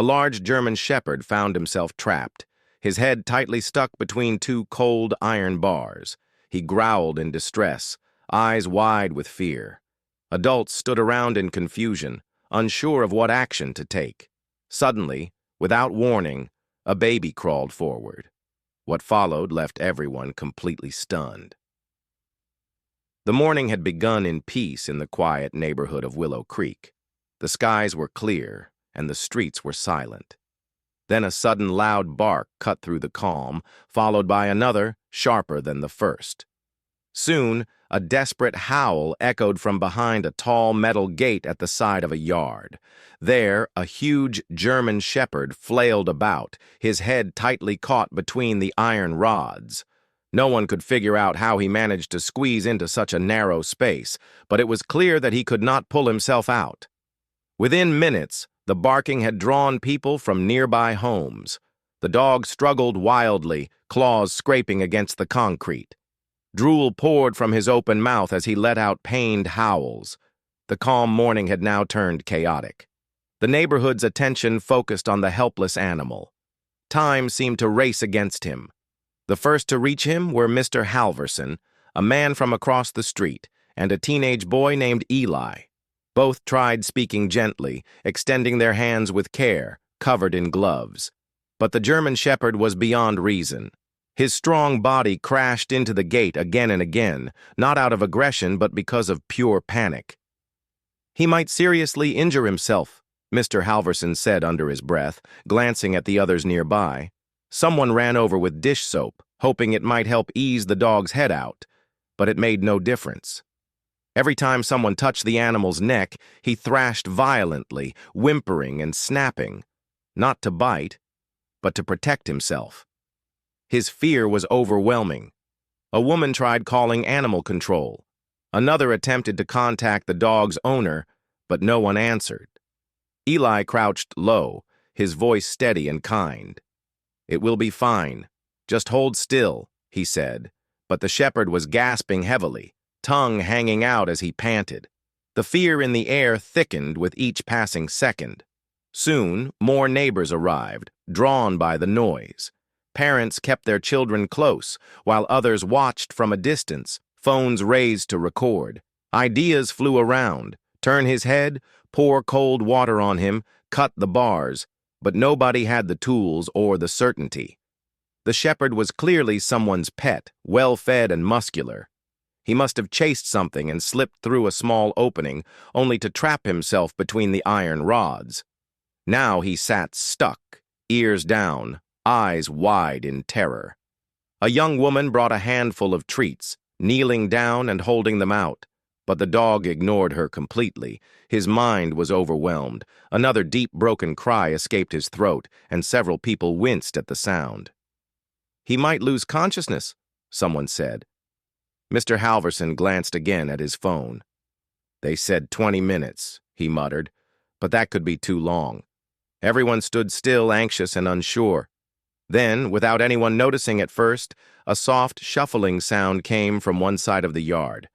A large German shepherd found himself trapped, his head tightly stuck between two cold iron bars. He growled in distress, eyes wide with fear. Adults stood around in confusion, unsure of what action to take. Suddenly, without warning, a baby crawled forward. What followed left everyone completely stunned. The morning had begun in peace in the quiet neighborhood of Willow Creek. The skies were clear, and the streets were silent. Then a sudden loud bark cut through the calm, followed by another, sharper than the first. Soon, a desperate howl echoed from behind a tall metal gate at the side of a yard. There, a huge German shepherd flailed about, his head tightly caught between the iron rods. No one could figure out how he managed to squeeze into such a narrow space, but it was clear that he could not pull himself out. Within minutes, the barking had drawn people from nearby homes. The dog struggled wildly, claws scraping against the concrete. Drool poured from his open mouth as he let out pained howls. The calm morning had now turned chaotic. The neighborhood's attention focused on the helpless animal. Time seemed to race against him. The first to reach him were Mr. Halverson, a man from across the street, and a teenage boy named Eli. Both tried speaking gently, extending their hands with care, covered in gloves. But the German shepherd was beyond reason. His strong body crashed into the gate again and again, not out of aggression but because of pure panic. "He might seriously injure himself," Mr. Halverson said under his breath, glancing at the others nearby. Someone ran over with dish soap, hoping it might help ease the dog's head out, but it made no difference. Every time someone touched the animal's neck, he thrashed violently, whimpering and snapping, not to bite, but to protect himself. His fear was overwhelming. A woman tried calling animal control. Another attempted to contact the dog's owner, but no one answered. Eli crouched low, his voice steady and kind. "It will be fine. Just hold still," he said, but the shepherd was gasping heavily, tongue hanging out as he panted. The fear in the air thickened with each passing second. Soon, more neighbors arrived, drawn by the noise. Parents kept their children close, while others watched from a distance, phones raised to record. Ideas flew around: turn his head, pour cold water on him, cut the bars, but nobody had the tools or the certainty. The shepherd was clearly someone's pet, well-fed and muscular. He must have chased something and slipped through a small opening, only to trap himself between the iron rods. Now he sat stuck, ears down, eyes wide in terror. A young woman brought a handful of treats, kneeling down and holding them out, but the dog ignored her completely. His mind was overwhelmed. Another deep, broken cry escaped his throat, and several people winced at the sound. "He might lose consciousness," someone said. Mr. Halverson glanced again at his phone. "They said 20 minutes, he muttered, but that could be too long. Everyone stood still, anxious and unsure. Then, without anyone noticing at first, a soft shuffling sound came from one side of the yard.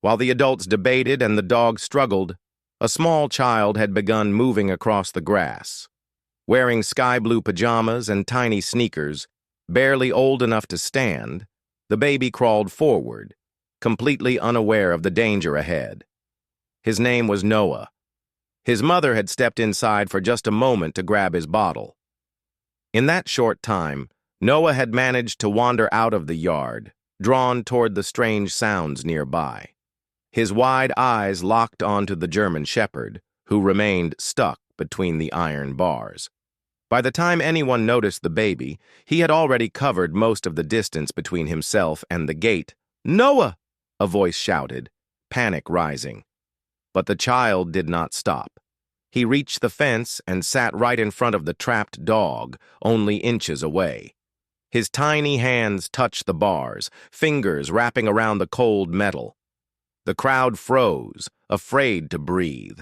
While the adults debated and the dog struggled, a small child had begun moving across the grass. Wearing sky-blue pajamas and tiny sneakers, barely old enough to stand, the baby crawled forward, completely unaware of the danger ahead. His name was Noah. His mother had stepped inside for just a moment to grab his bottle. In that short time, Noah had managed to wander out of the yard, drawn toward the strange sounds nearby. His wide eyes locked onto the German shepherd, who remained stuck between the iron bars. By the time anyone noticed the baby, he had already covered most of the distance between himself and the gate. "Noah!" a voice shouted, panic rising. But the child did not stop. He reached the fence and sat right in front of the trapped dog, only inches away. His tiny hands touched the bars, fingers wrapping around the cold metal. The crowd froze, afraid to breathe.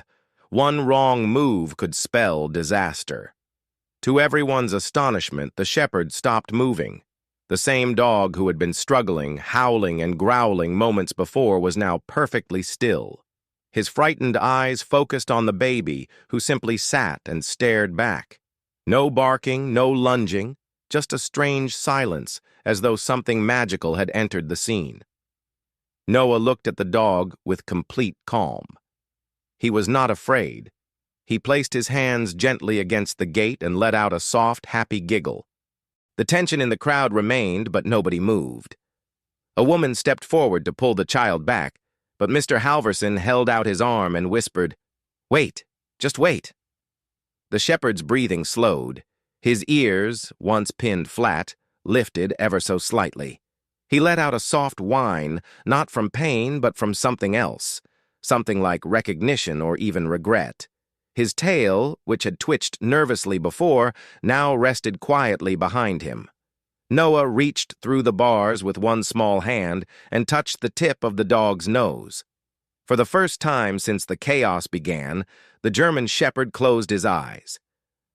One wrong move could spell disaster. To everyone's astonishment, the shepherd stopped moving. The same dog who had been struggling, howling, and growling moments before was now perfectly still. His frightened eyes focused on the baby, who simply sat and stared back. No barking, no lunging, just a strange silence, as though something magical had entered the scene. Noah looked at the dog with complete calm. He was not afraid. He placed his hands gently against the gate and let out a soft, happy giggle. The tension in the crowd remained, but nobody moved. A woman stepped forward to pull the child back, but Mr. Halverson held out his arm and whispered, "Wait, just wait." The shepherd's breathing slowed. His ears, once pinned flat, lifted ever so slightly. He let out a soft whine, not from pain but from something else, something like recognition or even regret. His tail, which had twitched nervously before, now rested quietly behind him. Noah reached through the bars with one small hand and touched the tip of the dog's nose. For the first time since the chaos began, the German shepherd closed his eyes.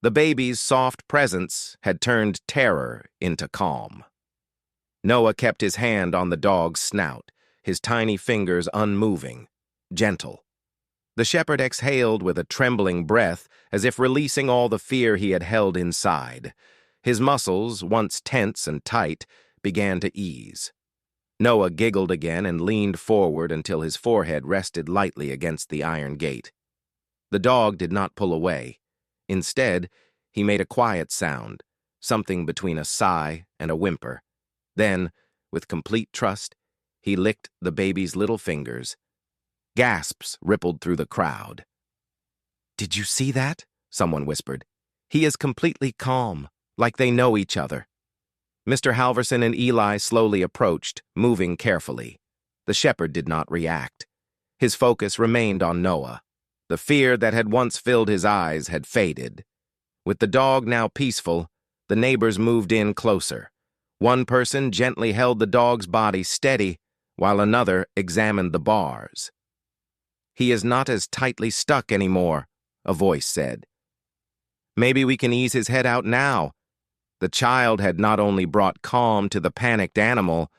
The baby's soft presence had turned terror into calm. Noah kept his hand on the dog's snout, his tiny fingers unmoving, gentle. The shepherd exhaled with a trembling breath, as if releasing all the fear he had held inside. His muscles, once tense and tight, began to ease. Noah giggled again and leaned forward until his forehead rested lightly against the iron gate. The dog did not pull away. Instead, he made a quiet sound, something between a sigh and a whimper. Then, with complete trust, he licked the baby's little fingers. Gasps rippled through the crowd. "Did you see that?" someone whispered. "He is completely calm, like they know each other." Mr. Halverson and Eli slowly approached, moving carefully. The shepherd did not react. His focus remained on Noah. The fear that had once filled his eyes had faded. With the dog now peaceful, the neighbors moved in closer. One person gently held the dog's body steady, while another examined the bars. "He is not as tightly stuck anymore," a voice said. "Maybe we can ease his head out now." The child had not only brought calm to the panicked animal,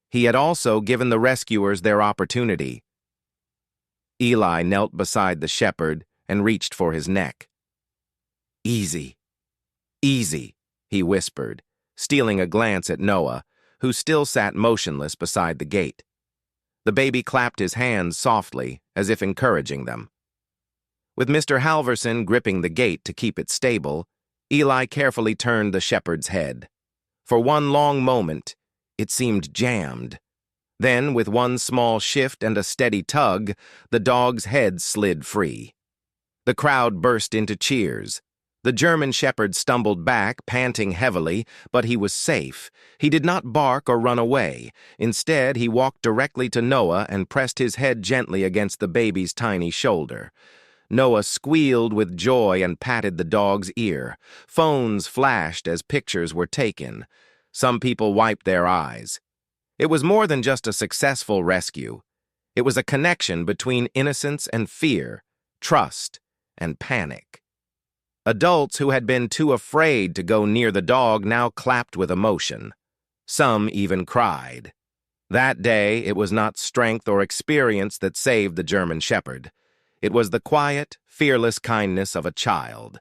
he had also given the rescuers their opportunity. Eli knelt beside the shepherd and reached for his neck. "Easy, easy," he whispered, stealing a glance at Noah, who still sat motionless beside the gate. The baby clapped his hands softly, as if encouraging them. With Mr. Halverson gripping the gate to keep it stable, Eli carefully turned the shepherd's head. For one long moment, it seemed jammed. Then, with one small shift and a steady tug, the dog's head slid free. The crowd burst into cheers. The German shepherd stumbled back, panting heavily, but he was safe. He did not bark or run away. Instead, he walked directly to Noah and pressed his head gently against the baby's tiny shoulder. Noah squealed with joy and patted the dog's ear. Phones flashed as pictures were taken. Some people wiped their eyes. It was more than just a successful rescue. It was a connection between innocence and fear, trust and panic. Adults who had been too afraid to go near the dog now clapped with emotion. Some even cried. That day, it was not strength or experience that saved the German shepherd. It was the quiet, fearless kindness of a child.